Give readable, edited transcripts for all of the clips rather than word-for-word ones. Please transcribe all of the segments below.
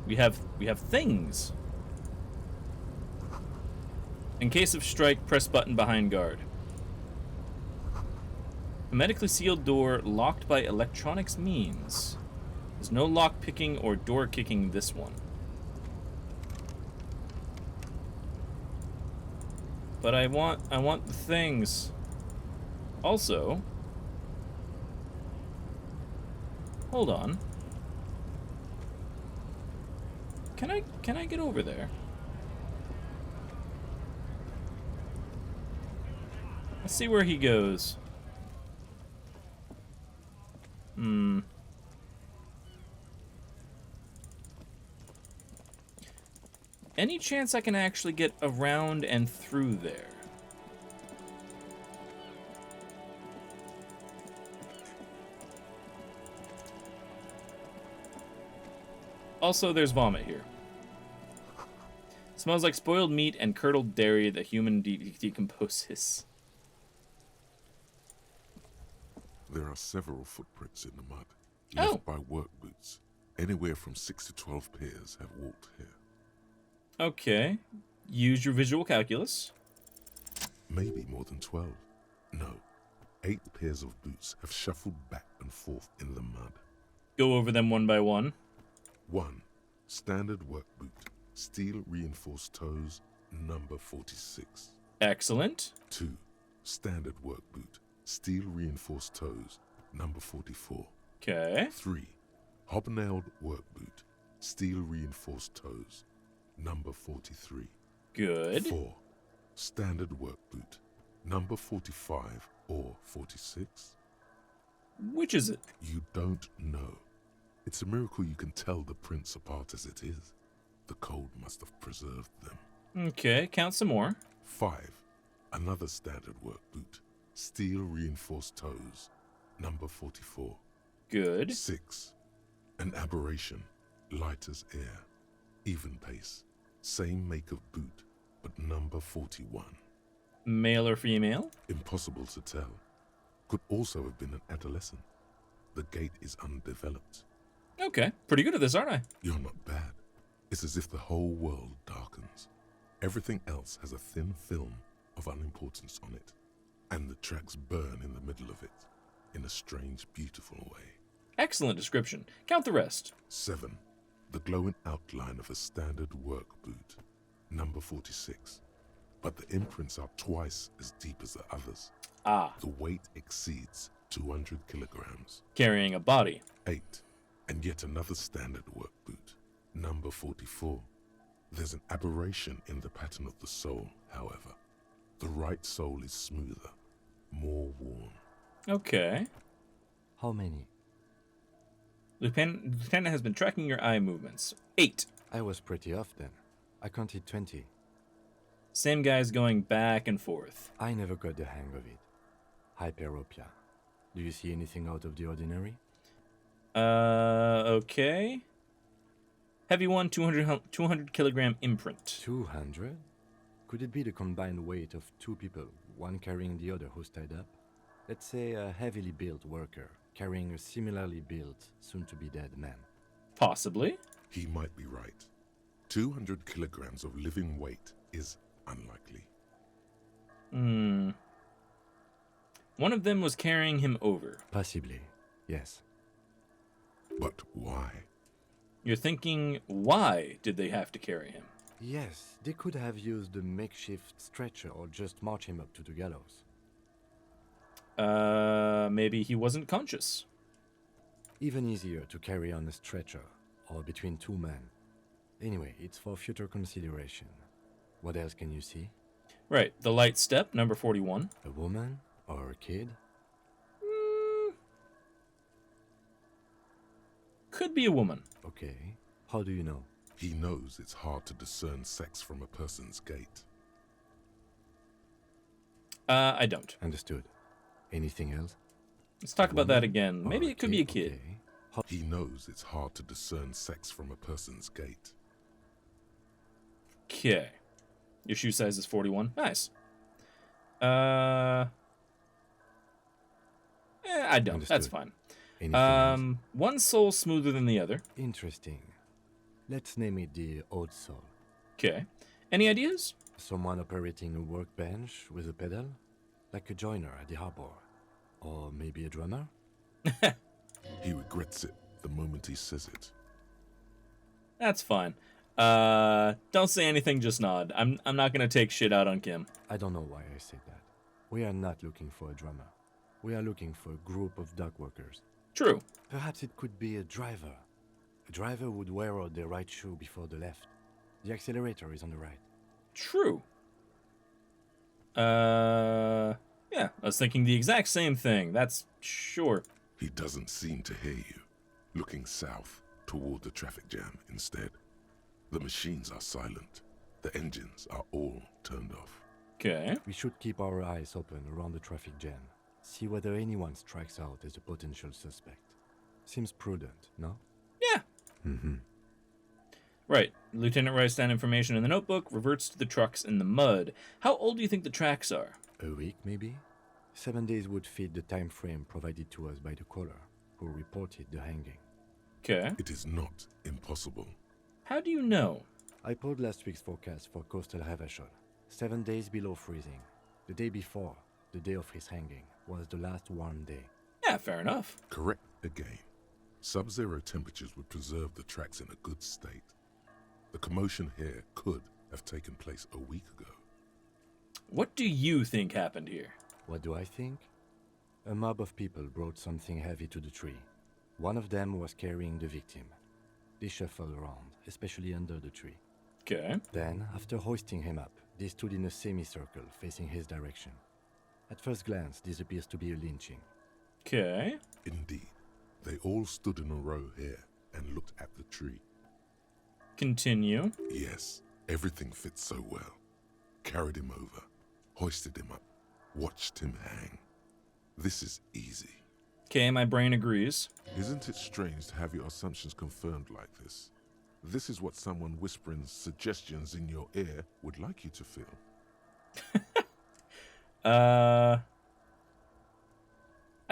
We have things. In case of strike, press button behind guard. Hermetically sealed door locked by electronics means. There's no lock picking or door kicking this one. But I want the things. Also, hold on. Can I get over there? Let's see where he goes. Any chance I can actually get around and through there? Also, there's vomit here. Smells like spoiled meat and curdled dairy that human decomposes. There are several footprints in the mud, Oh. left by work boots. Anywhere from 6 to 12 pairs have walked here. Okay. Use your visual calculus. Maybe more than 12. No. 8 pairs of boots have shuffled back and forth in the mud. Go over them one by one. 1. Standard work boot. Steel reinforced toes, number 46. Excellent. 2. Standard work boot. Steel reinforced toes, number 44. Okay. 3. Hobnailed work boot. Steel reinforced toes, number 43. Good. 4. Standard work boot. Number 45 or 46? Which is it? You don't know. It's a miracle you can tell the prints apart as it is. The cold must have preserved them. Okay, count some more. 5. Another standard work boot. Steel reinforced toes, number 44. Good. 6. An aberration, light as air, even pace. Same make of boot, but number 41. Male or female? Impossible to tell. Could also have been an adolescent. The gait is undeveloped. Okay, pretty good at this, aren't I? You're not bad. It's as if the whole world darkens. Everything else has a thin film of unimportance on it, and the tracks burn in the middle of it, in a strange, beautiful way. Excellent description. Count the rest. 7. The glowing outline of a standard work boot, number 46. But the imprints are twice as deep as the others. Ah, The weight exceeds 200 kilograms. carrying a body. 8. And yet another standard work boot, number 44. There's an aberration in the pattern of the sole, however. The right sole is smoother, more worn. Okay. How many? Lieutenant has been tracking your eye movements. 8. I was pretty off then. I counted 20. Same guy's going back and forth. I never got the hang of it. Hyperopia. Do you see anything out of the ordinary? Okay. Heavy one, 200 kilogram imprint. 200? Could it be the combined weight of two people, one carrying the other who's tied up? Let's say a heavily built worker carrying a similarly built, soon-to-be-dead man. Possibly. He might be right. 200 kilograms of living weight is unlikely. One of them was carrying him over. Possibly, yes. But why? You're thinking, why did they have to carry him? Yes, they could have used a makeshift stretcher or just march him up to the gallows. Maybe he wasn't conscious. Even easier to carry on a stretcher, or between two men. Anyway, it's for future consideration. What else can you see? Right, the light step, number 41. A woman? Or a kid? Could be a woman. Okay. How do you know? He knows it's hard to discern sex from a person's gait. I don't. Understood. Anything else? Let's talk about that Woman? again. Maybe it could be a kid. Okay. He knows it's hard to discern sex from a person's gait. Okay. Your shoe size is 41. Nice. I don't. That's Understood. fine. Anything else? One sole smoother than the other. Interesting. Let's name it the Old Soul. Okay. Any ideas? Someone operating a workbench with a pedal? Like a joiner at the harbor. Or maybe a drummer? He regrets it the moment he says it. That's fine. Don't say anything, just nod. I'm not gonna take shit out on Kim. I don't know why I said that. We are not looking for a drummer. We are looking for a group of dock workers. True. Perhaps it could be a driver. A driver would wear out their right shoe before the left. The accelerator is on the right. True. Yeah, I was thinking the exact same thing. That's sure. He doesn't seem to hear you, looking south toward the traffic jam instead. The machines are silent. The engines are all turned off. Okay. We should keep our eyes open around the traffic jam. See whether anyone strikes out as a potential suspect. Seems prudent, no? Yeah. Mm-hmm. Right. Lieutenant writes down information in the notebook, reverts to the trucks in the mud. How old do you think the tracks are? A week, maybe? 7 days would fit the time frame provided to us by the caller, who reported the hanging. Okay. It is not impossible. How do you know? I pulled last week's forecast for coastal Havashol. 7 days below freezing. The day before, the day of his hanging, was the last warm day. Yeah, fair enough. Correct again. Sub-zero temperatures would preserve the tracks in a good state. The commotion here could have taken place a week ago. What do you think happened here? What do I think? A mob of people brought something heavy to the tree. One of them was carrying the victim. They shuffled around, especially under the tree. Okay. Then, after hoisting him up, they stood in a semicircle facing his direction. At first glance, this appears to be a lynching. Okay. Indeed, they all stood in a row here and looked at the tree. Continue. Yes, everything fits so well. Carried him over, hoisted him up, watched him hang. This is easy. Okay, my brain agrees. Isn't it strange to have your assumptions confirmed like this? This is what someone whispering suggestions in your ear would like you to feel. I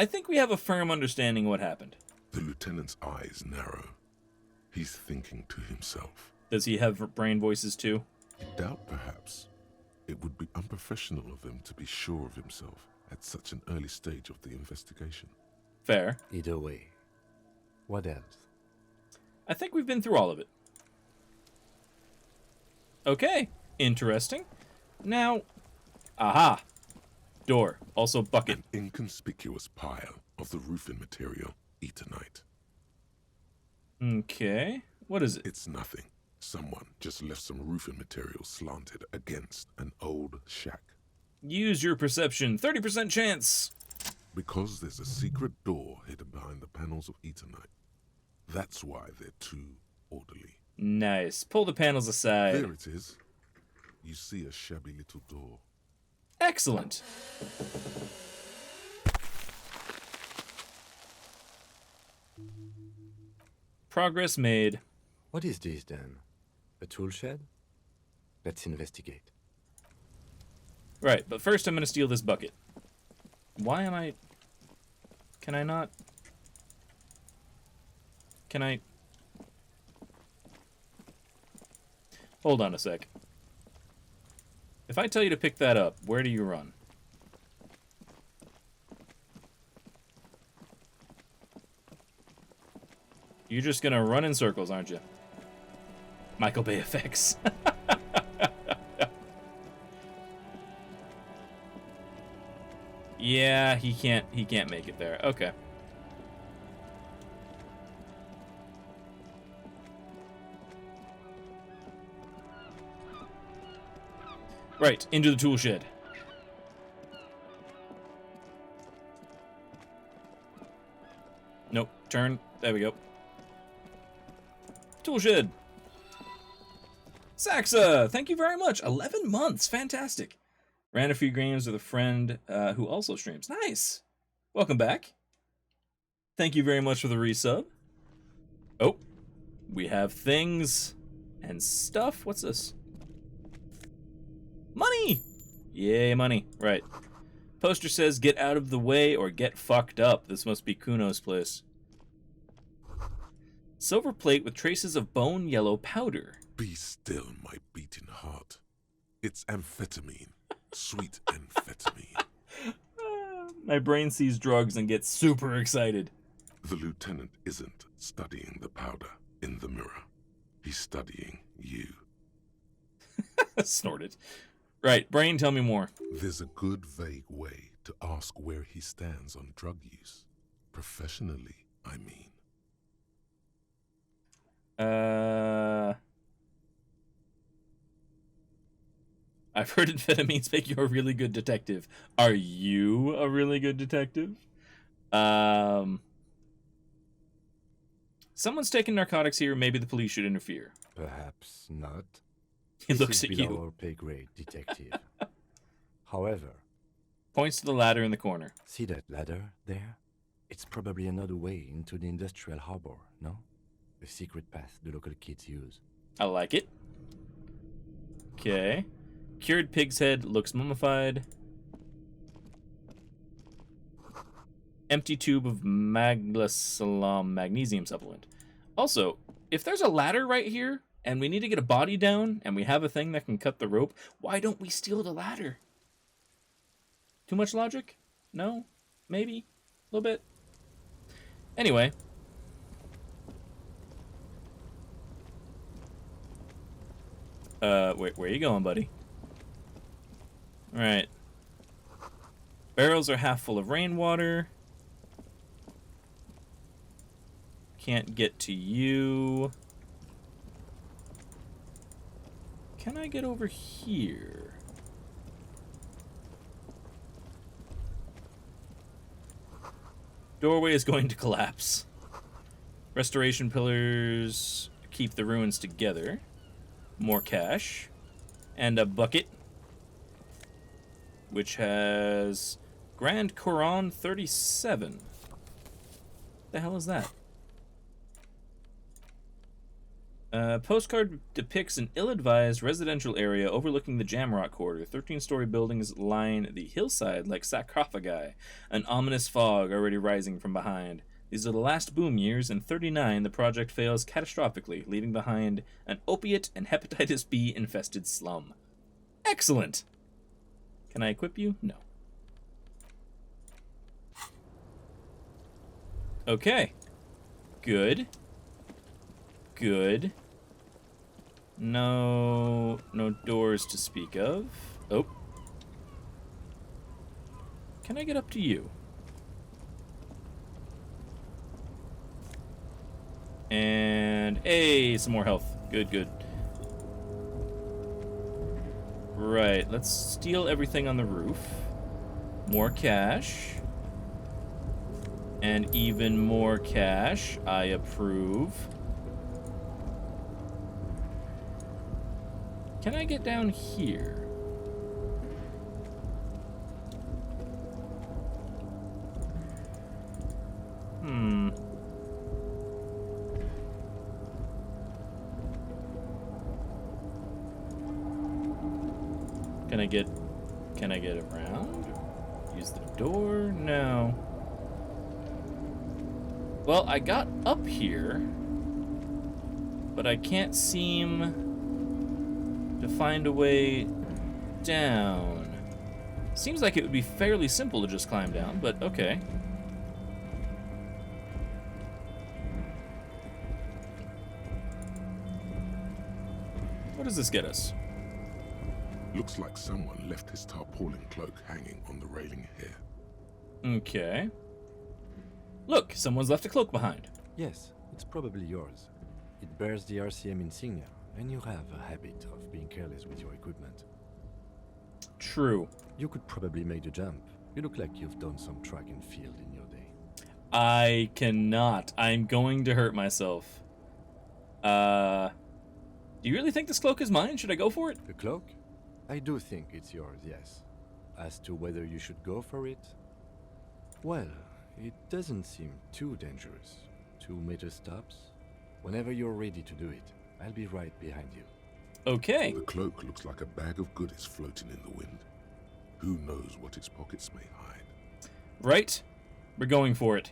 think we have a firm understanding what happened. The lieutenant's eyes narrow. He's thinking to himself. Does he have brain voices too? I doubt perhaps. It would be unprofessional of him to be sure of himself at such an early stage of the investigation. Fair. Either way. What else? I think we've been through all of it. Okay, interesting. Now, aha! Door, also bucket. An inconspicuous pile of the roofing material, Eternite. Okay, what is it? It's nothing. Someone just left some roofing material slanted against an old shack. Use your perception, 30% chance! Because there's a secret door hidden behind the panels of Eternite. That's why they're too orderly. Nice, pull the panels aside. There it is. You see a shabby little door. Excellent! Progress made. What is this then? A tool shed? Let's investigate. Right, but first I'm gonna steal this bucket. Why am I... Can I not... Can I... Hold on a sec. If I tell you to pick that up, where do you run? You're just gonna run in circles, aren't you? Michael Bay effects. Yeah, he can't make it there. Okay. Right, into the tool shed. Nope, turn. There we go. Tool shed. Saxa, thank you very much. 11 months, fantastic. Ran a few games with a friend who also streams. Nice. Welcome back. Thank you very much for the resub. Oh, we have things and stuff. What's this? Money! Yay, money. Right. Poster says, get out of the way or get fucked up. This must be Kuno's place. Silver plate with traces of bone yellow powder. Be still, my beating heart. It's amphetamine. Sweet amphetamine. My brain sees drugs and gets super excited. The lieutenant isn't studying the powder in the mirror. He's studying you. Snorted. Right, brain, tell me more. There's a good vague way to ask where he stands on drug use. Professionally, I mean. I've heard amphetamines make you a really good detective. Are you a really good detective? Someone's taking narcotics here. Maybe the police should interfere. Perhaps not. He This looks is at below you. our pay grade, detective. However, Points to the ladder in the corner. see that ladder there? It's probably another way into the industrial harbor, no? A secret path the local kids use. I like it. Okay. Cured pig's head looks mummified. Empty tube of maglasalam magnesium supplement. Also, if there's a ladder right here and we need to get a body down and we have a thing that can cut the rope, why don't we steal the ladder? Too much logic? No? Maybe? A little bit? Anyway. Where are you going, buddy? Alright. Barrels are half full of rainwater. Can't get to you. Can I get over here? Doorway is going to collapse. Restoration pillars keep the ruins together. More cash. And a bucket. Which has Grand Quran 37. The hell is that? Postcard depicts an ill-advised residential area overlooking the Jamrock Quarter. 13-story buildings line the hillside like sarcophagi, an ominous fog already rising from behind. These are the last boom years. In 39, the project fails catastrophically, leaving behind an opiate and hepatitis B infested slum. Excellent! Can I equip you? No. Okay. Good. Good. No doors to speak of. Oh. Can I get up to you? And hey, some more health. Good. Right, let's steal everything on the roof. More cash. And even more cash. I approve. Can I get down here? Can I get around? Use the door? No. Well, I got up here, but I can't seem to find a way down. Seems like it would be fairly simple to just climb down, but okay. What does this get us? Looks like someone left his tarpaulin cloak hanging on the railing here. Okay. Look, someone's left a cloak behind. Yes, it's probably yours. It bears the RCM insignia, and you have a habit of being careless with your equipment. True. You could probably make the jump. You look like you've done some track and field in your day. I cannot. I'm going to hurt myself. Do you really think this cloak is mine? Should I go for it? The cloak? I do think it's yours, yes. As to whether you should go for it? Well, it doesn't seem too dangerous. 2 meter stops. Whenever you're ready to do it, I'll be right behind you. Okay. The cloak looks like a bag of goodies floating in the wind. Who knows what its pockets may hide? Right? We're going for it.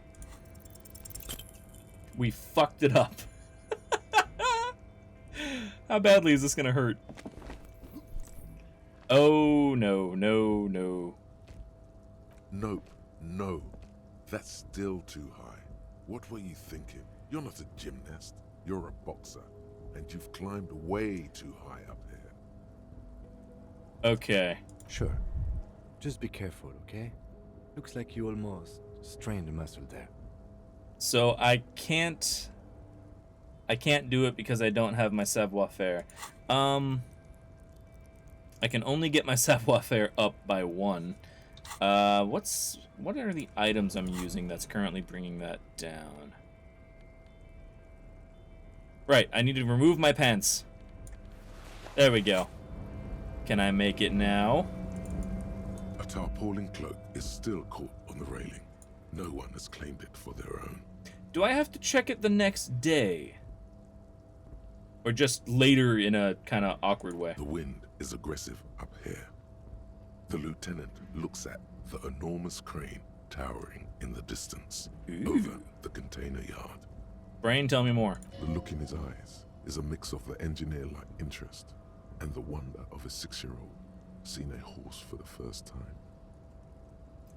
We fucked it up. How badly is this gonna hurt? Oh, no, no, no. Nope, no. That's still too high. What were you thinking? You're not a gymnast. You're a boxer. And you've climbed way too high up here. Okay. Sure. Just be careful, okay? Looks like you almost strained a muscle there. So I can't do it because I don't have my savoir-faire. I can only get my savoir-faire up by 1. What are the items I'm using that's currently bringing that down? Right, I need to remove my pants. There we go. Can I make it now? A tarpaulin cloak is still caught on the railing. No one has claimed it for their own. Do I have to check it the next day? Or just later in a kind of awkward way? The wind is aggressive up here. The lieutenant looks at the enormous crane towering in the distance over the container yard. Brain, tell me more. The look in his eyes is a mix of the engineer-like interest and the wonder of a 6-year-old seeing a horse for the first time.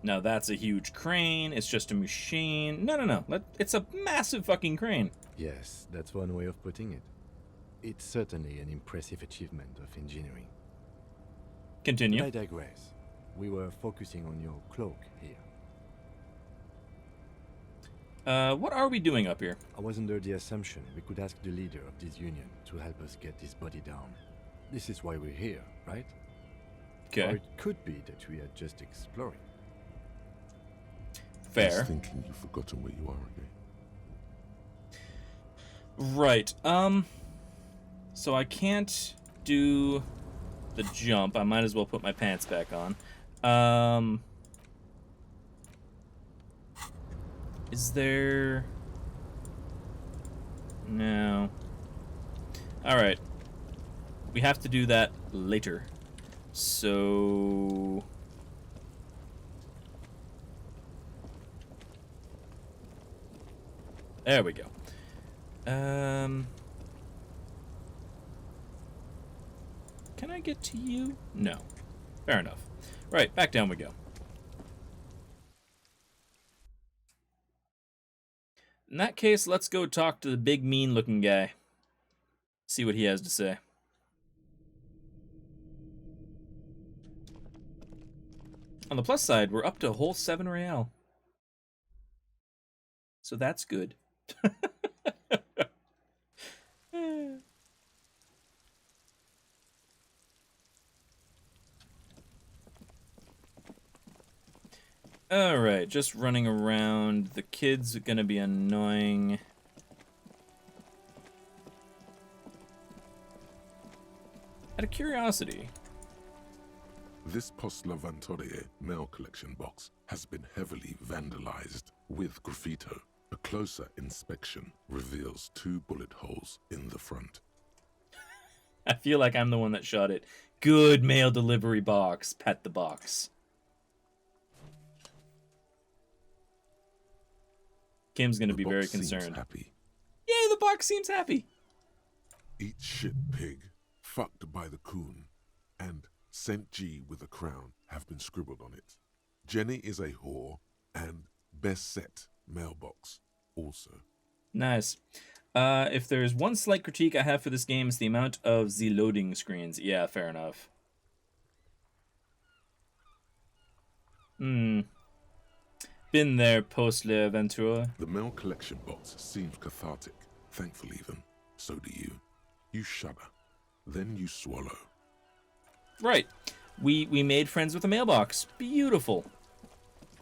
Now that's a huge crane. It's just a machine. No. It's a massive fucking crane. Yes, that's one way of putting it. It's certainly an impressive achievement of engineering. Continue. I digress. We were focusing on your cloak here. What are we doing up here? I was under the assumption we could ask the leader of this union to help us get this body down. This is why we're here, right? Or Okay. it could be that we are just exploring. I Fair. was thinking you've forgotten where you are again. Right. So I can't do the jump. I might as well put my pants back on. Is there... No. Alright. We have to do that later. So... There we go. Can I get to you? No. Fair enough. Right, back down we go. In that case, let's go talk to the big mean-looking guy. See what he has to say. On the plus side, we're up to a whole 7 real. So that's good. Alright, just running around. The kids are gonna be annoying. Out of curiosity. This Post Lavantore mail collection box has been heavily vandalized with graffito. A closer inspection reveals 2 bullet holes in the front. I feel like I'm the one that shot it. Good mail delivery box. Pet the box. Kim's gonna be very box seems concerned. happy. Yay, the box seems happy. Eat shit pig, fucked by the coon, and St. G with a crown have been scribbled on it. Jenny is a whore, and best set mailbox also. Nice. If there's one slight critique I have for this game, it's the amount of the loading screens. Yeah, fair enough. Been there, post l'Aventure. The mail collection box seems cathartic, thankful even. So do you. You shudder, then you swallow. Right. We made friends with a mailbox. Beautiful.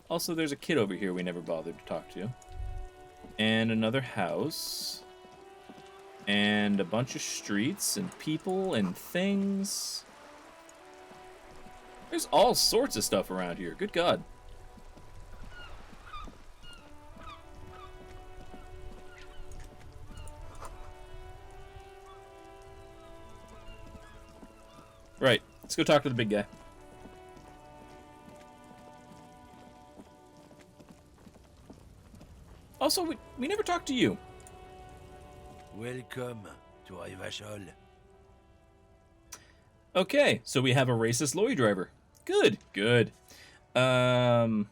Also, there's a kid over here we never bothered to talk to. And another house. And a bunch of streets and people and things. There's all sorts of stuff around here. Good God. Right. Let's go talk to the big guy. Also, we never talked to you. Welcome to Rivachol. Okay, so we have a racist lorry driver. Good, good. The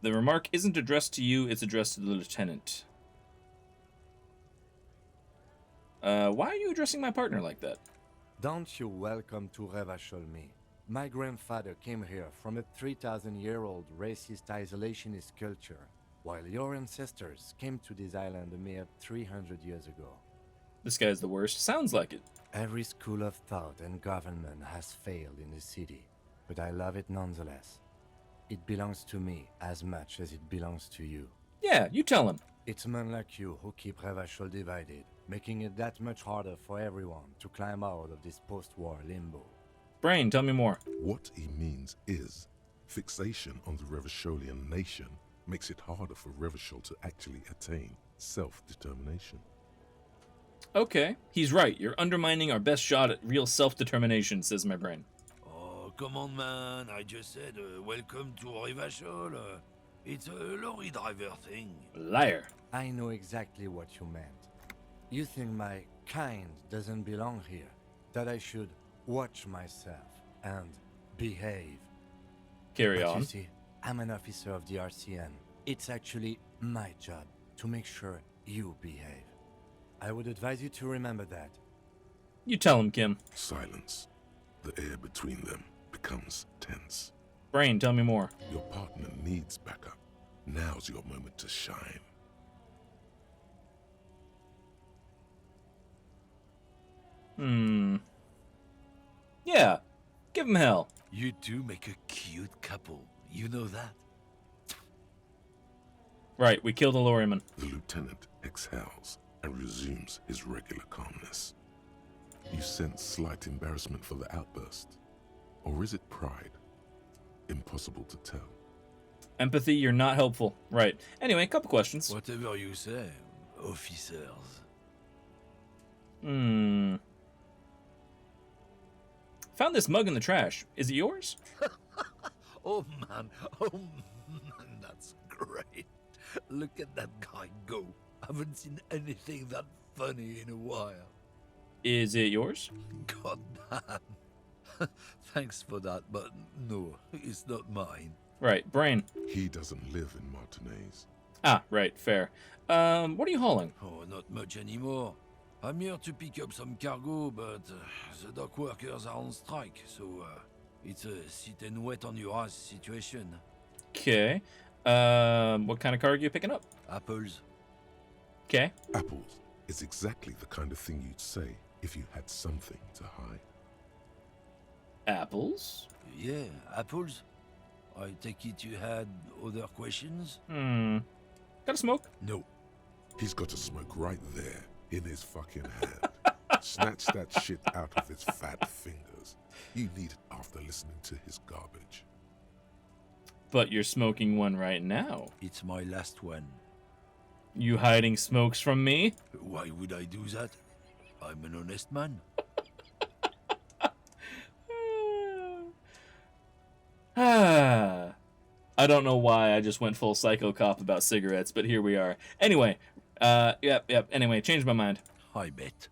remark isn't addressed to you, it's addressed to the lieutenant. Why are you addressing my partner like that? Don't you welcome to Revachol me. My grandfather came here from a 3,000-year-old racist isolationist culture, while your ancestors came to this island a mere 300 years ago. This guy's the worst. Sounds like it. Every school of thought and government has failed in the city, but I love it nonetheless. It belongs to me as much as it belongs to you. Yeah, you tell him. It's men like you who keep Revachol divided, making it that much harder for everyone to climb out of this post-war limbo. Brain, tell me more. What he means is, fixation on the Revacholian nation makes it harder for Revachol to actually attain self-determination. Okay, he's right. You're undermining our best shot at real self-determination, says my brain. Oh, come on, man. I just said, welcome to Revachol. It's a lorry driver thing. Liar. I know exactly what you meant. You think my kind doesn't belong here, that I should watch myself and behave. Carry But on. you see, I'm an officer of the RCN. It's actually my job to make sure you behave. I would advise you to remember that. You tell him, Kim. Silence. The air between them becomes tense. Brain, tell me more. Your partner needs backup. Now's your moment to shine. Yeah, give him hell. You two make a cute couple. You know that? Right, we killed a lorryman. The lieutenant exhales and resumes his regular calmness. You sense slight embarrassment for the outburst. Or is it pride? Impossible to tell. Empathy, you're not helpful. Right. Anyway, a couple questions. Whatever you say, officers. Found this mug in the trash. Is it yours? Oh man, that's great. Look at that guy go. Haven't seen anything that funny in a while. Is it yours? God damn. Thanks for that, but no, it's not mine. Right, Brain. He doesn't live in Martinez. Ah, right, fair. What are you hauling? Oh, not much anymore. I'm here to pick up some cargo, but the dock workers are on strike, so it's a sit and wait on your ass situation. Okay. What kind of cargo are you picking up? Apples. Okay. Apples is exactly the kind of thing you'd say if you had something to hide. Apples? Yeah, apples. I take it you had other questions? Got a smoke? No. He's got a smoke right there in his fucking hand. Snatch that shit out of his fat fingers. You need it after listening to his garbage. But you're smoking one right now. It's my last one. You hiding smokes from me? Why would I do that? I'm an honest man. I don't know why I just went full psycho cop about cigarettes, but here we are. Anyway, yep. Anyway, changed my mind. I bet.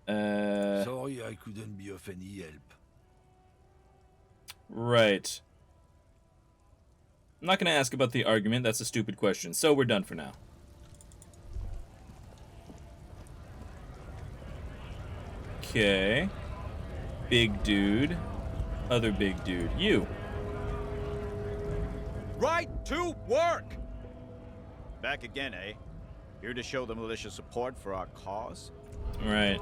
Uh, Sorry I couldn't be of any help. right. I'm not gonna ask about the argument, that's a stupid question, so we're done for now. Okay. Big dude. Other big dude. You. Right to work! Back again, eh? Here to show the militia support for our cause? Right.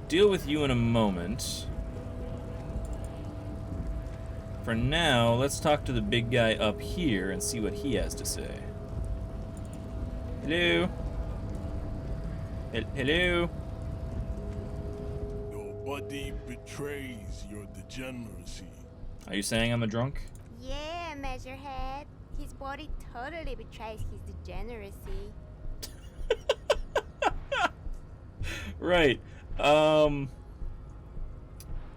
Deal with you in a moment. For now, let's talk to the big guy up here and see what he has to say. Hello? Hello? Nobody betrays your degeneracy. Are you saying I'm a drunk? Yeah, Measurehead. His body totally betrays his degeneracy. Right.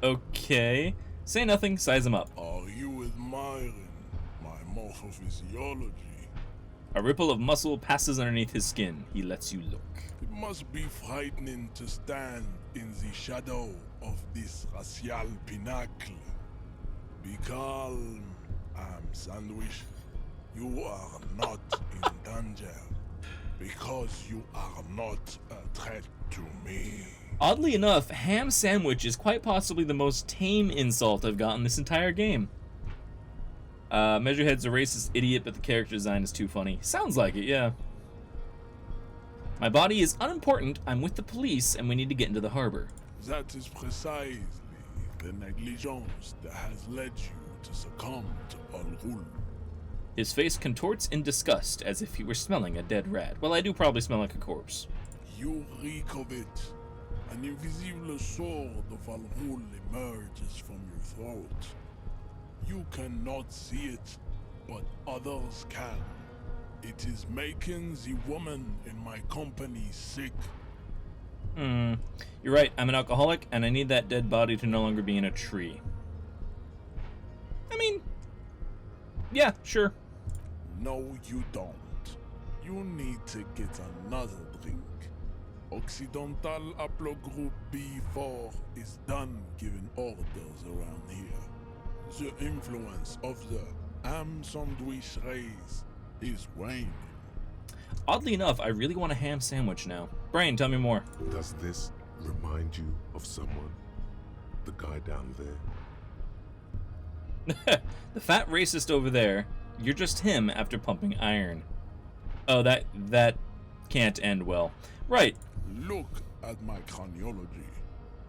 Okay. Say nothing, size him up. Are you admiring my morphophysiology? A ripple of muscle passes underneath his skin. He lets you look. It must be frightening to stand in the shadow of this racial pinnacle. Be calm, Sandwich. You are not in danger because you are not a threat to me. Oddly enough, ham sandwich is quite possibly the most tame insult I've gotten this entire game. Measurehead's a racist idiot, but the character design is too funny. Sounds like it, yeah. My body is unimportant. I'm with the police, and we need to get into the harbor. That is precisely the negligence that has led you to succumb to Al Ghul. His face contorts in disgust, as if he were smelling a dead rat. Well, I do probably smell like a corpse. You reek of it. An invisible sword of Al Ghul emerges from your throat. You cannot see it, but others can. It is making the woman in my company sick. You're right, I'm an alcoholic, and I need that dead body to no longer be in a tree. I mean, yeah, sure. No, you don't. You need to get another drink. Occidental Haplogroup B4 is done giving orders around here. The influence of the ham sandwich race is waning. Oddly enough, I really want a ham sandwich now. Brain, tell me more. Does this remind you of someone? The guy down there? The fat racist over there. You're just him after pumping iron. Oh, that can't end well. Right. Look at my craniology.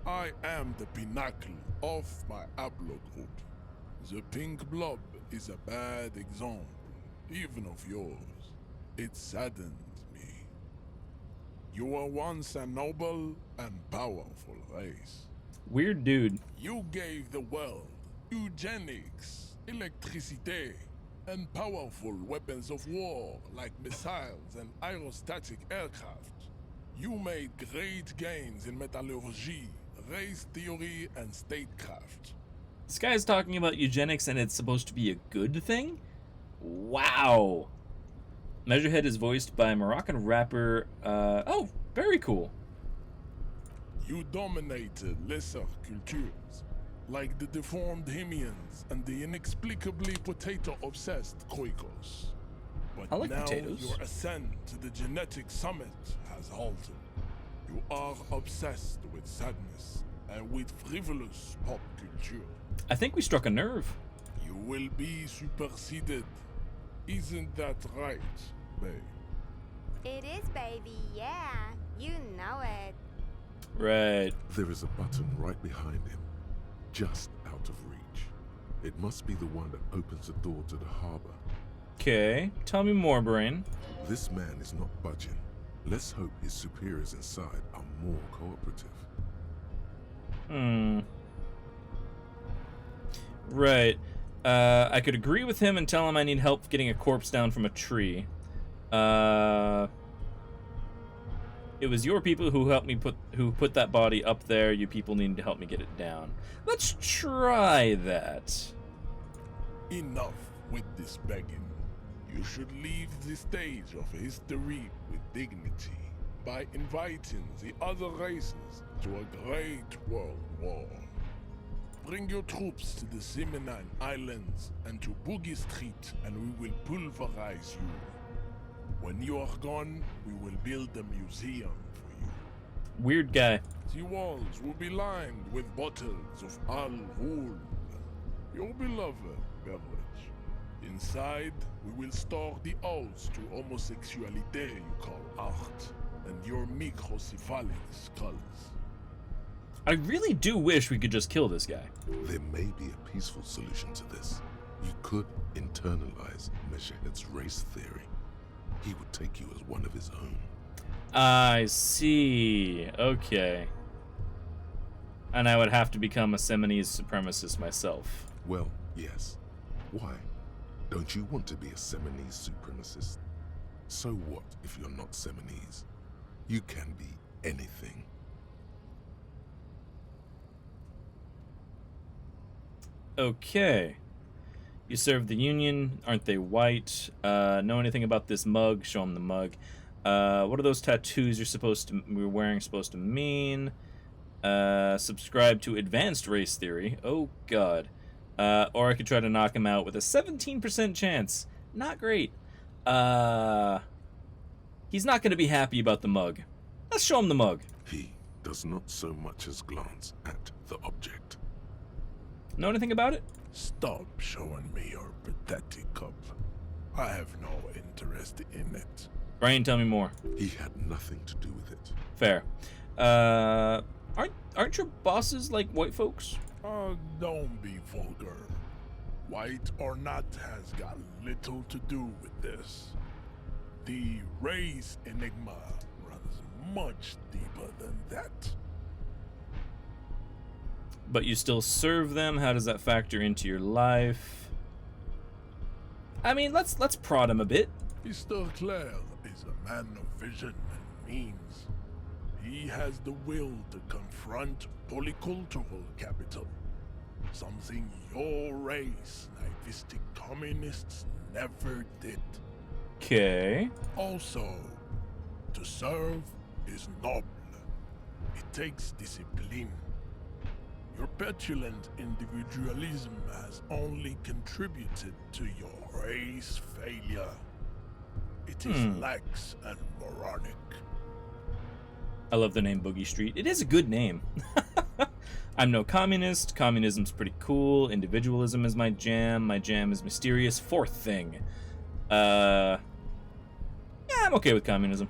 I am the pinnacle of my haplogroup. The pink blob is a bad example, even of yours. It saddens me. You were once a noble and powerful race. Weird dude. You gave the world eugenics, electricity, and powerful weapons of war like missiles and aerostatic aircraft. You made great gains in metallurgy, race theory, and statecraft. This guy's talking about eugenics and it's supposed to be a good thing? Wow. Measurehead is voiced by Moroccan rapper, oh, very cool. You dominated lesser cultures, like the deformed Hemians and the inexplicably potato-obsessed Khoikos. But I like now potatoes. your ascent to the genetic summit has halted. You are obsessed with sadness and with frivolous pop culture. I think we struck a nerve. You will be superseded. Isn't that right, babe? It is, baby, yeah. You know it. Right. There is a button right behind him, just out of reach. It must be the one that opens the door to the harbor. Okay, tell me more, Brain. This man is not budging. Let's hope his superiors inside are more cooperative. Right. I could agree with him and tell him I need help getting a corpse down from a tree. It was your people who helped me put that body up there. You people need to help me get it down. Let's try that. Enough with this begging. You should leave the stage of history with dignity by inviting the other races to a great world war. Bring your troops to the Simonine Islands and to Boogie Street, and we will pulverize you. When you are gone, we will build a museum for you. Weird guy. The walls will be lined with bottles of Al Ghul, your beloved beverage. Inside, we will store the odes to homosexuality you call art, and your microcephalic skulls. I really do wish we could just kill this guy. There may be a peaceful solution to this. You could internalize Measurehead's race theory. He would take you as one of his own. I see. Okay. And I would have to become a Seminese supremacist myself. Well, yes. Why? Don't you want to be a Seminese supremacist? So what if you're not Seminese? You can be anything. Okay. You serve the Union. Aren't they white? Know anything about this mug? Show them the mug. What are those tattoos you're wearing supposed to mean? Subscribe to advanced race theory. Oh, God. Or I could try to knock him out with a 17% chance. Not great. He's not going to be happy about the mug. Let's show him the mug. He does not so much as glance at the object. Know anything about it? Stop showing me your pathetic cup. I have no interest in it. Brian, tell me more. He had nothing to do with it. Fair. Aren't your bosses like white folks? Don't be vulgar. White or not has got little to do with this. The race enigma runs much deeper than that. But you still serve them. How does that factor into your life? I mean, let's prod him a bit. Mr. Clare is a man of vision and means. He has the will to confront polycultural capital, something your race, naivistic communists, never did. Okay. Also, to serve is noble. It takes discipline. Your petulant individualism has only contributed to your race failure. It is lax and moronic. I love the name Boogie Street. It is a good name. I'm no communist. Communism's pretty cool. Individualism is my jam. My jam is mysterious. Fourth thing. Yeah, I'm okay with communism.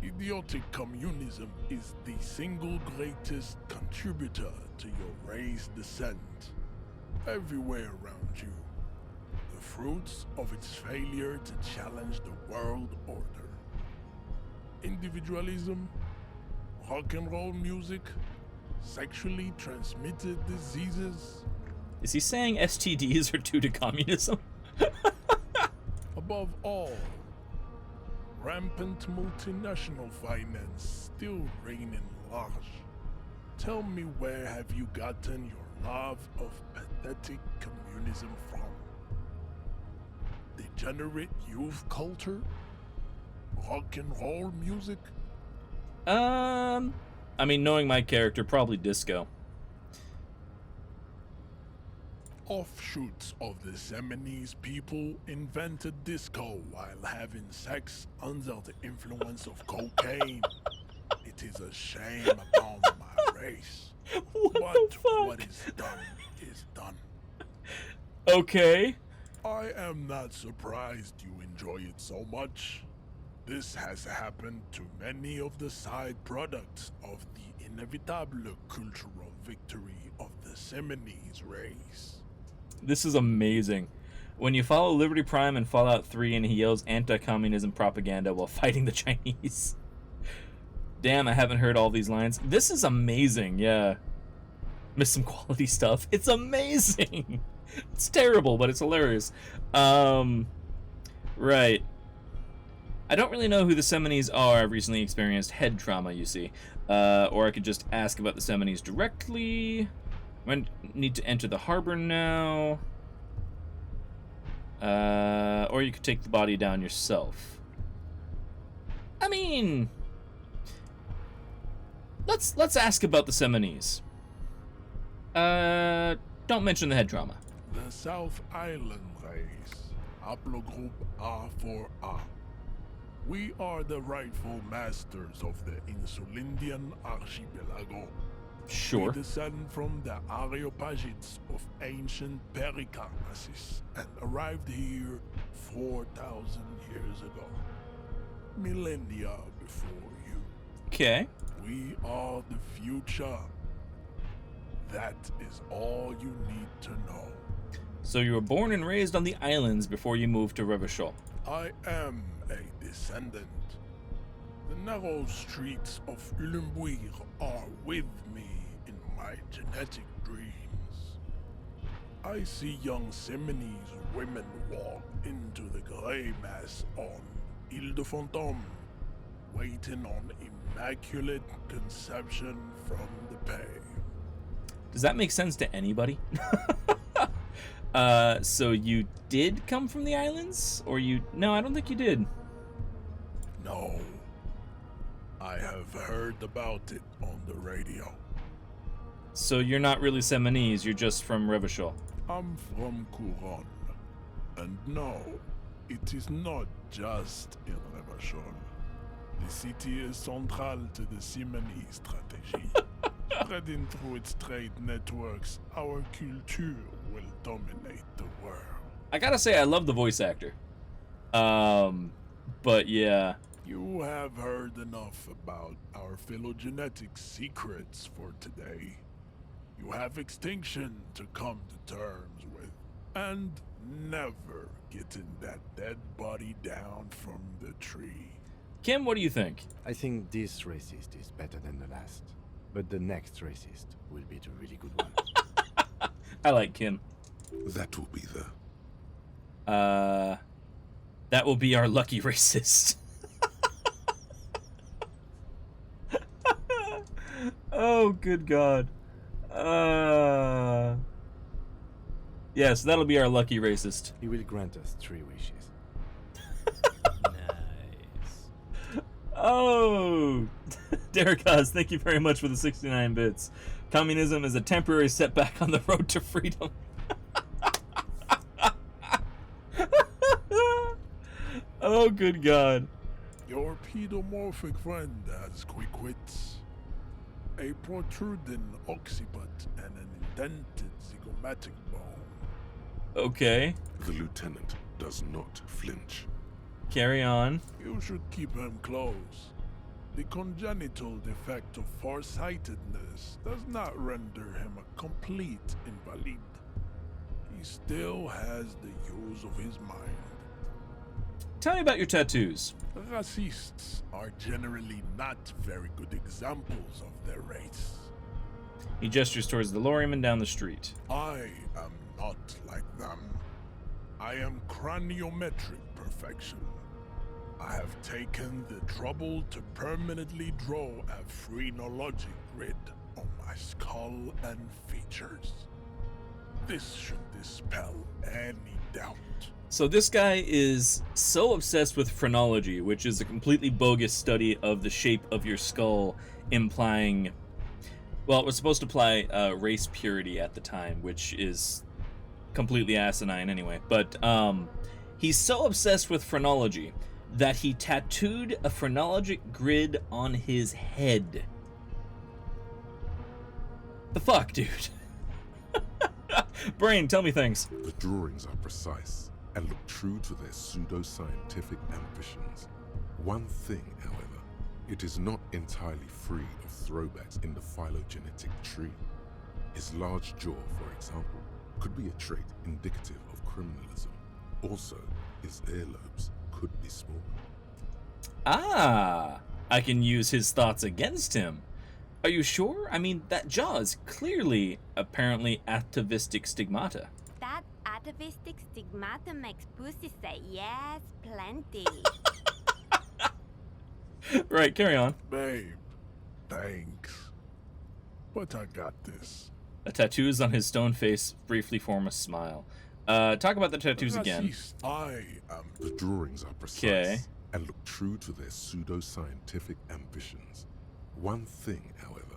Idiotic communism is the single greatest contributor to your race descent. Everywhere around you, the fruits of its failure to challenge the world order. Individualism, rock and roll music, sexually transmitted diseases. Is he saying STDs are due to communism? Above all, rampant multinational finance still reigning large. Tell me, where have you gotten your love of pathetic communism from? Degenerate youth culture? Rock and roll music? I mean, knowing my character, probably disco. Offshoots of the Seminoles people invented disco while having sex under the influence of cocaine. It is a shame upon my race. What the fuck? What is done is done. Okay. I am not surprised you enjoy it so much. This has happened to many of the side products of the inevitable cultural victory of the Seminoles race. This is amazing. When you follow Liberty Prime in Fallout 3 and he yells anti-communism propaganda while fighting the Chinese. Damn, I haven't heard all these lines. This is amazing, yeah. Missed some quality stuff. It's amazing. It's terrible, but it's hilarious. Right. I don't really know who the Seminoles are. I've recently experienced head trauma, you see. Or I could just ask about the Seminoles directly. I need to enter the harbor now. Or you could take the body down yourself. I mean, let's ask about the Seminoles. Don't mention the head trauma. The South Island race, haplogroup R4A. We are the rightful masters of the Insulindian archipelago. Sure. We descend from the Areopagites of ancient Pericarnassus and arrived here 4,000 years ago. Millennia before you. Okay. We are the future. That is all you need to know. So you were born and raised on the islands before you moved to Revachol. I am a descendant. The narrow streets of Elysium are with me in my genetic dreams. I see young Seminoles women walk into the grey mass on Ile de Fantôme, waiting on immaculate conception from the pay. Does that make sense to anybody? So you did come from the islands? Or you... No, I don't think you did. No. I have heard about it on the radio. So you're not really Seminese, you're just from Revachol. I'm from Couronne. And no, it is not just in Revachol. The city is central to the Simony strategy. Spreading through its trade networks, our culture will dominate the world. I gotta say, I love the voice actor. But yeah. You have heard enough about our phylogenetic secrets for today. You have extinction to come to terms with, and never getting that dead body down from the tree. Kim, what do you think? I think this racist is better than the last. But the next racist will be the really good one. I like Kim. That will be the... That will be our lucky racist. Oh, good God. Yes, that'll be our lucky racist. He will grant us 3 wishes. Nice. Oh, Derek Oz, thank you very much for the 69 bits. Communism is a temporary setback on the road to freedom. Oh, good God. Your pedomorphic friend has quick wits. A protruding occiput and an indented zygomatic bone. Okay, The lieutenant does not flinch. carry on. You should keep him close. The congenital defect of farsightedness does not render him a complete invalid. He still has the use of his mind. Tell me about your tattoos. Racists are generally not very good examples of their race. He gestures towards the lorryman down the street. I am not like them. I am craniometric perfection. I have taken the trouble to permanently draw a phrenologic grid on my skull and features. This should dispel any doubt. So this guy is so obsessed with phrenology, which is a completely bogus study of the shape of your skull, implying... Well, it was supposed to imply race purity at the time, which is completely asinine anyway. But he's so obsessed with phrenology that he tattooed a phrenologic grid on his head. The fuck, dude? Brain, tell me things. The drawings are precise and look true to their pseudo-scientific ambitions. One thing, however, it is not entirely free of throwbacks in the phylogenetic tree. His large jaw, for example, could be a trait indicative of criminalism. Also, his earlobes could be small. Ah, I can use his thoughts against him. Are you sure? I mean, that jaw is clearly, apparently, atavistic stigmata. That atavistic stigmata makes pussy say yes, plenty. Right, carry on. Babe, thanks. But I got this. The tattoos on his stone face briefly form a smile. Talk about the tattoos again. Racist. I am The drawings are precise Okay. and look true to their pseudo-scientific ambitions. One thing, however,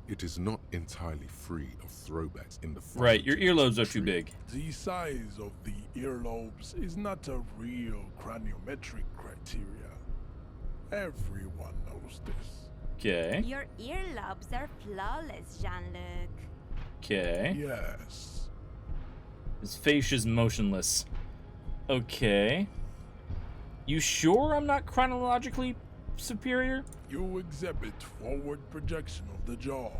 it is not entirely free of throwbacks in the Right, your phylogenetic earlobes are too tree. big. The size of the earlobes is not a real craniometric criteria. Everyone knows this. Okay, Your earlobes are flawless, Jean-Luc. okay. Yes. His face is motionless. Okay. You sure I'm not chronologically superior? You exhibit forward projection of the jaw,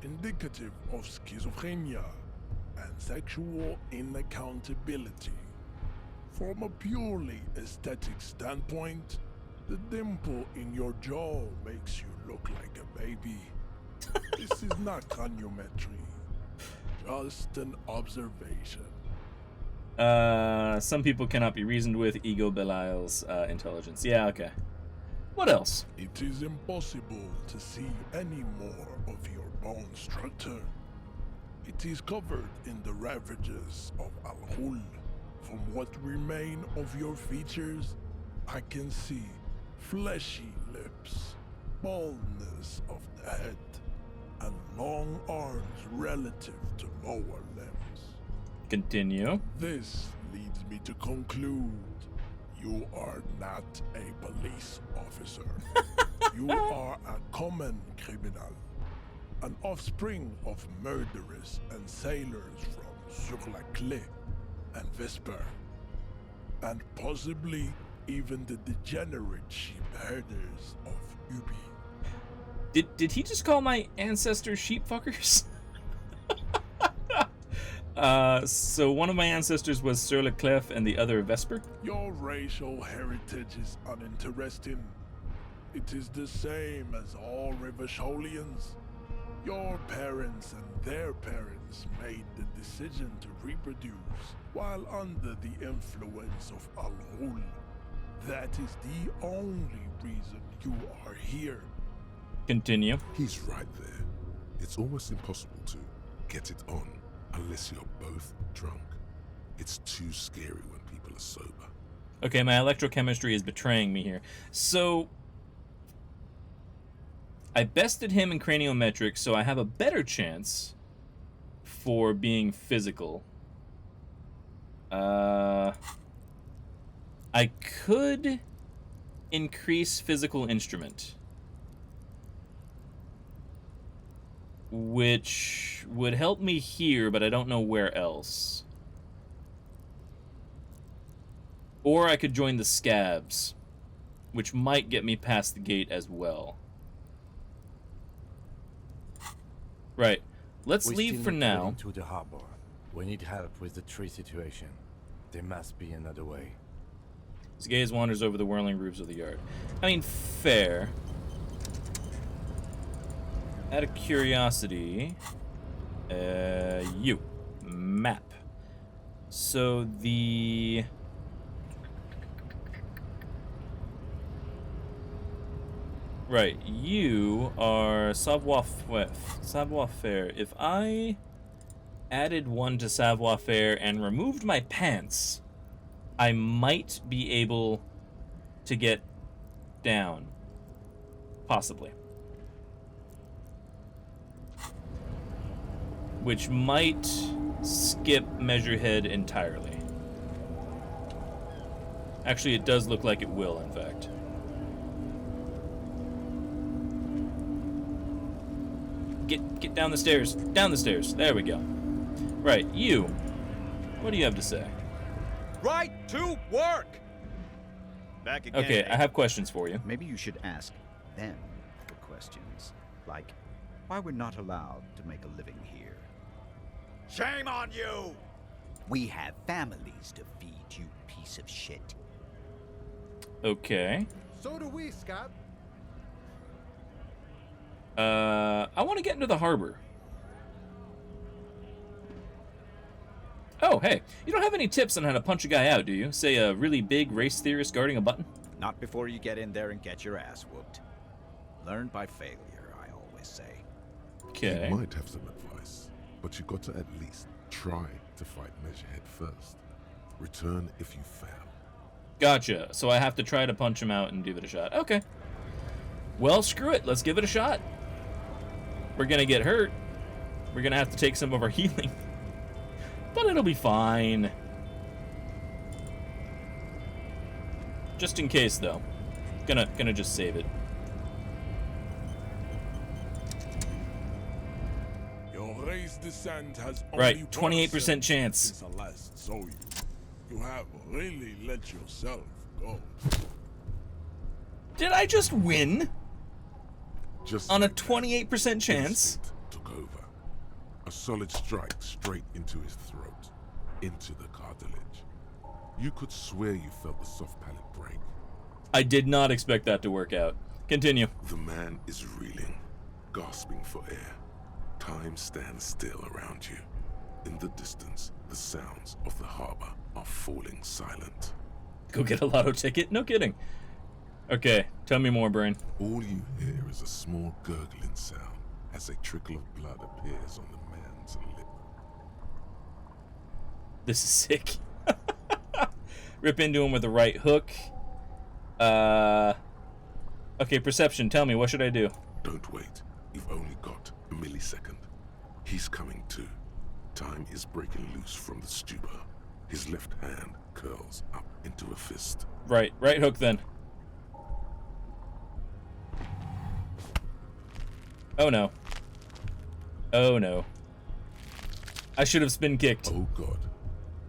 indicative of schizophrenia and sexual inaccountability. From a purely aesthetic standpoint, the dimple in your jaw makes you look like a baby. This is not craniometry, just an observation. Some people cannot be reasoned with. Ego belies intelligence. Yeah, okay. What else? It is impossible to see any more of your bone structure. It is covered in the ravages of Al-Hul. From what remain of your features, I can see fleshy lips, baldness of the head, and long arms relative to lower limbs. Continue. This leads me to conclude you are not a police officer. You are a common criminal, an offspring of murderers and sailors from Sur-la-Clé and Vesper, and possibly even the degenerate sheep herders of Ubi. Did he just call my ancestors sheep fuckers? So one of my ancestors was Sur la Clef and the other Vesper? Your racial heritage is uninteresting. It is the same as all Rivasholians. Your parents and their parents made the decision to reproduce while under the influence of Al-Hul. That is the only reason you are here. Continue. He's right there. It's almost impossible to get it on unless you're both drunk. It's too scary when people are sober. Okay, my electrochemistry is betraying me here. So, I bested him in craniometrics, so I have a better chance for being physical. I could increase physical instrument, which would help me here, but I don't know where else. Or I could join the scabs, which might get me past the gate as well. Right. Let's We leave still for need to get now. into the harbor. We need help with the tree situation. There must be another way. His gaze wanders over the whirling roofs of the yard. I mean, fair. Out of curiosity, you. Map. So the... Right, you are savoir-faire. If I added one to savoir-faire and removed my pants, I might be able to get down. Possibly. Which might skip Measurehead entirely. Actually, it does look like it will, in fact. Get down the stairs. Down the stairs. There we go. Right, you. What do you have to say? Right to work! Back again. Okay, eh? I have questions for you. Maybe you should ask them for questions. Like, why we're not allowed to make a living here. Shame on you! We have families to feed, you piece of shit. Okay. So do we, Scott. I want to get into the harbor. Oh, hey. You don't have any tips on how to punch a guy out, do you? Say a really big race theorist guarding a button? Not before you get in there and get your ass whooped. Learn by failure, I always say. Okay. He might have some advice, but you got to at least try to fight Measurehead first. Return if you fail. Gotcha. So I have to try to punch him out and give it a shot. Okay. Well, screw it. Let's give it a shot. We're gonna get hurt. We're gonna have to take some of our healing. But it'll be fine. Just in case, though. Gonna just save it. Your race descent has Right, only 28% worsened chance. since I last saw you. You have really let yourself go. Did I just win? Just On a like that, 28% chance? instinct took over. A solid strike straight into his throat, into the cartilage. You could swear you felt the soft palate break. I did not expect that to work out. Continue. The man is reeling, gasping for air. Time stands still around you. In the distance, the sounds of the harbor are falling silent. Go get a lotto ticket? No kidding. Okay, tell me more, Brain. All you hear is a small gurgling sound, as a trickle of blood appears on the man's lip. This is sick. Rip into him with the right hook. Okay, perception. Tell me, what should I do? Don't wait. You've only got a millisecond. He's coming to. Time is breaking loose from the stupor. His left hand curls up into a fist. Right hook then. Oh no. Oh no. I should have spin kicked. Oh God.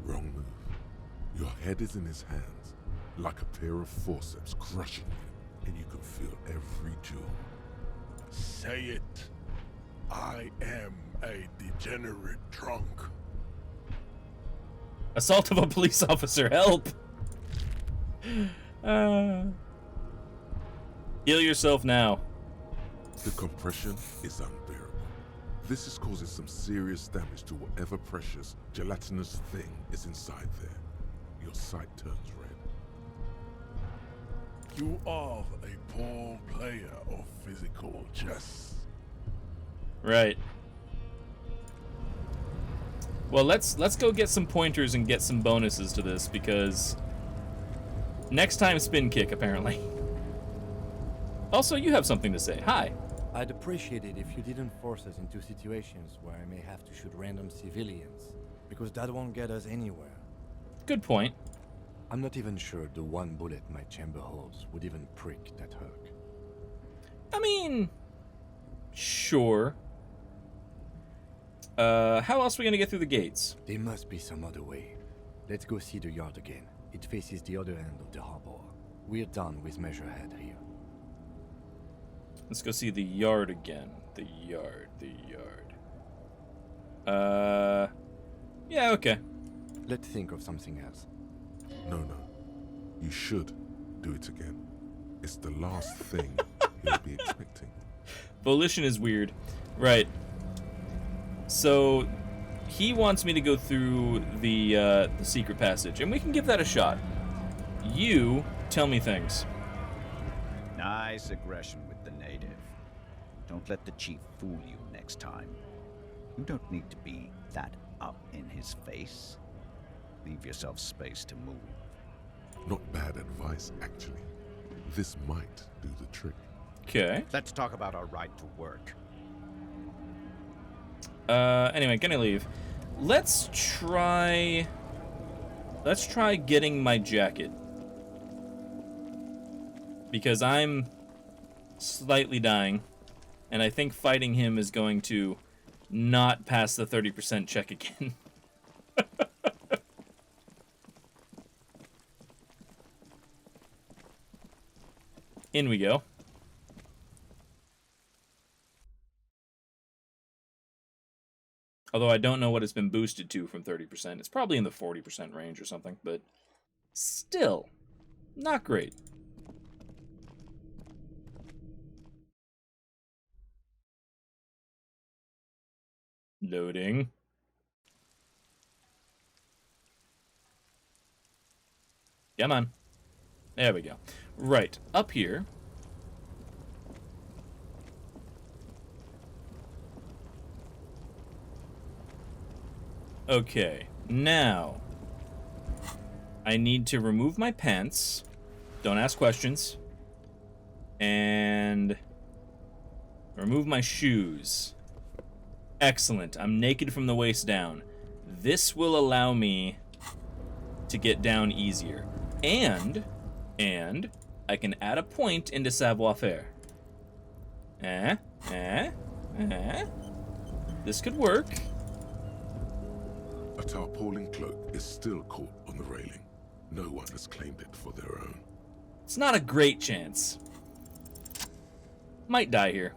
Wrong move. Your head is in his hands, like a pair of forceps crushing you, and you can feel every jewel. Say it. I am a degenerate drunk. Assault of a police officer, help! Heal yourself now. The compression is unbearable. This is causing some serious damage to whatever precious, gelatinous thing is inside there. Your sight turns red. You are a poor player of physical chess. Right. Well, let's go get some pointers and get some bonuses to this, because next time spin kick, apparently. Also, you have something to say. Hi. I'd appreciate it if you didn't force us into situations where I may have to shoot random civilians, because that won't get us anywhere. Good point. I'm not even sure the one bullet my chamber holds would even prick that hook. I mean, sure. How else are we gonna get through the gates? There must be some other way. Let's go see the yard again. It faces the other end of the harbor. We're done with Measurehead here. Let's go see the yard again. The yard. Yeah, okay. Let's think of something else. No. You should do it again. It's the last thing he'll be expecting. Volition is weird. Right. So, he wants me to go through the secret passage, and we can give that a shot. You tell me things. Nice aggression with the native. Don't let the chief fool you next time. You don't need to be that up in his face. Leave yourself space to move. Not bad advice, actually. This might do the trick. Okay. Let's talk about our right to work. Anyway, gonna leave. Let's try getting my jacket. Because I'm slightly dying, and I think fighting him is going to not pass the 30% check again. In we go. Although I don't know what it's been boosted to from 30%. It's probably in the 40% range or something, but still, not great. Loading. Come on. There we go. Right, up here. Okay, now I need to remove my pants. Don't ask questions. And remove my shoes. Excellent. I'm naked from the waist down. This will allow me to get down easier. And I can add a point into savoir-faire. This could work. A tarpaulin cloak is still caught on the railing. No one has claimed it for their own. It's not a great chance. Might die here.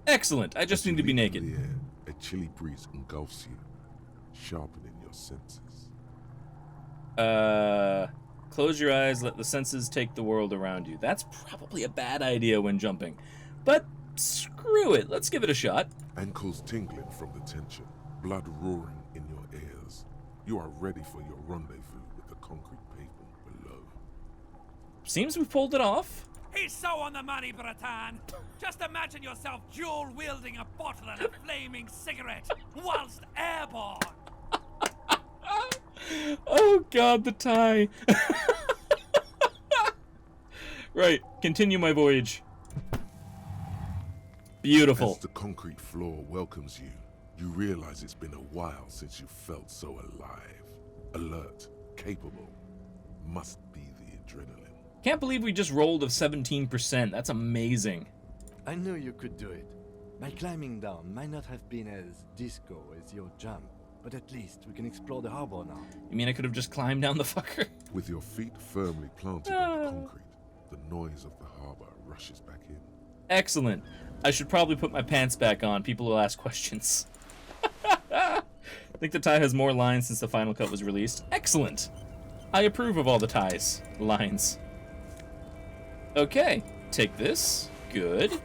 Excellent. I just need to be naked. In the air, a chilly breeze engulfs you, sharpening your senses. Close your eyes, let the senses take the world around you. That's probably a bad idea when jumping. But screw it, let's give it a shot. Ankles tingling from the tension, blood roaring in your ears. You are ready for your rendezvous with the concrete pavement below. Seems we pulled it off. He's so on the money, Bratan. Just imagine yourself dual-wielding a bottle and a flaming cigarette whilst airborne. Oh god, the tie. Right, continue my voyage. Beautiful. As the concrete floor welcomes you, you realize it's been a while since you felt so alive, alert, capable. Must be the adrenaline. Can't believe we just rolled of 17%. That's amazing. I knew you could do it. My climbing down might not have been as disco as your jump, but at least we can explore the harbor now. You mean I could have just climbed down the fucker? With your feet firmly planted on the concrete, the noise of the harbor rushes back in. Excellent. I should probably put my pants back on. People will ask questions. I think the tie has more lines since the final cut was released. Excellent. I approve of all the ties. Lines. Okay. Take this. Good.